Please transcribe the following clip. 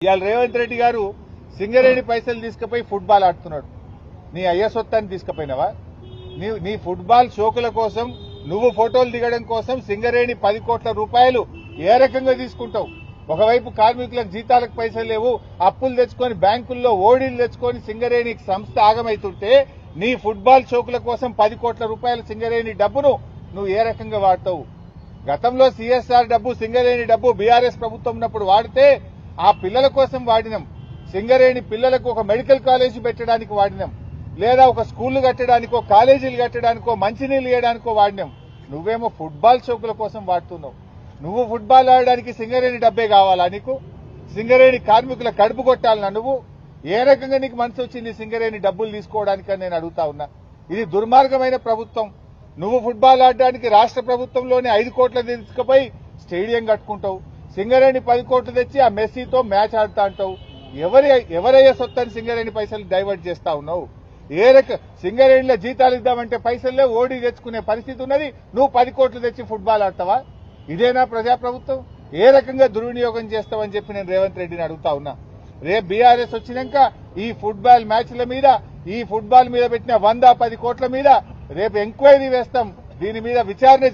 ఇవాళ రేవంత్ రెడ్డి గారు సింగరేణి పైసలు తీసుకుపోయి ఫుట్బాల్ ఆడుతున్నాడు. నీ అయ్య సొత్తాన్ని తీసుకుపోయినావా? నీ ఫుట్బాల్ షోకుల కోసం నువ్వు ఫోటోలు దిగడం కోసం సింగరేణి 10 కోట్ల రూపాయలు ఏ రకంగా తీసుకుంటావు? ఒకవైపు కార్మికులకు జీతాలకు పైసలు లేవు, అప్పులు తెచ్చుకొని బ్యాంకుల్లో ఓడీలు తెచ్చుకొని సింగరేణి సంస్థ ఆగమైతుంటే నీ ఫుట్బాల్ షోకుల కోసం 10 కోట్ల రూపాయల సింగరేణి డబ్బును నువ్వు ఏ రకంగా వాడతావు? గతంలో సిఎస్ఆర్ డబ్బు, సింగరేణి డబ్బు బీఆర్ఎస్ ప్రభుత్వం ఉన్నప్పుడు వాడితే ఆ పిల్లల కోసం వాడినాం. సింగరేణి పిల్లలకు ఒక మెడికల్ కాలేజీ పెట్టడానికి వాడినాం, లేదా ఒక స్కూళ్లు కట్టడానికో కాలేజీలు కట్టడానికో మంచినీళ్ళు ఇవ్వడానికో వాడినాం. నువ్వేమో ఫుట్బాల్ షోకుల కోసం వాడుతున్నావు. నువ్వు ఫుట్బాల్ ఆడడానికి సింగరేణి డబ్బే కావాలా నీకు? సింగరేణి కార్మికుల కడుపు కొట్టాలన్నా నువ్వు? ఏ రకంగా నీకు మనసు వచ్చింది సింగరేణి డబ్బులు తీసుకోవడానికని నేను అడుగుతా ఉన్నా. ఇది దుర్మార్గమైన ప్రభుత్వం. నువ్వు ఫుట్బాల్ ఆడడానికి రాష్ట్ర ప్రభుత్వంలోనే 5 కోట్ల తీసుకుపోయి స్టేడియం కట్టుకుంటావు. సింగరేణి 10 కోట్లు తెచ్చి ఆ మెస్సీతో మ్యాచ్ ఆడుతా అంటావు. ఎవరయ్యే సొత్తని సింగరేణి పైసలు డైవర్ట్ చేస్తా ఉన్నావు? సింగరేణిలో జీతాలు ఇద్దామంటే పైసల్లే ఓడి తెచ్చుకునే పరిస్థితి ఉన్నది. నువ్వు 10 కోట్లు తెచ్చి ఫుట్బాల్ ఆడతావా? ఇదేనా ప్రజాప్రభుత్వం? ఏ రకంగా దుర్వినియోగం చేస్తావని చెప్పి నేను రేవంత్ రెడ్డిని అడుగుతా ఉన్నా. రేపు బీఆర్ఎస్ వచ్చినాక ఈ ఫుట్బాల్ మ్యాచ్ల మీద, ఈ ఫుట్బాల్ మీద పెట్టిన 110 కోట్ల మీద రేపు ఎంక్వైరీ వేస్తాం. దీని మీద విచారణ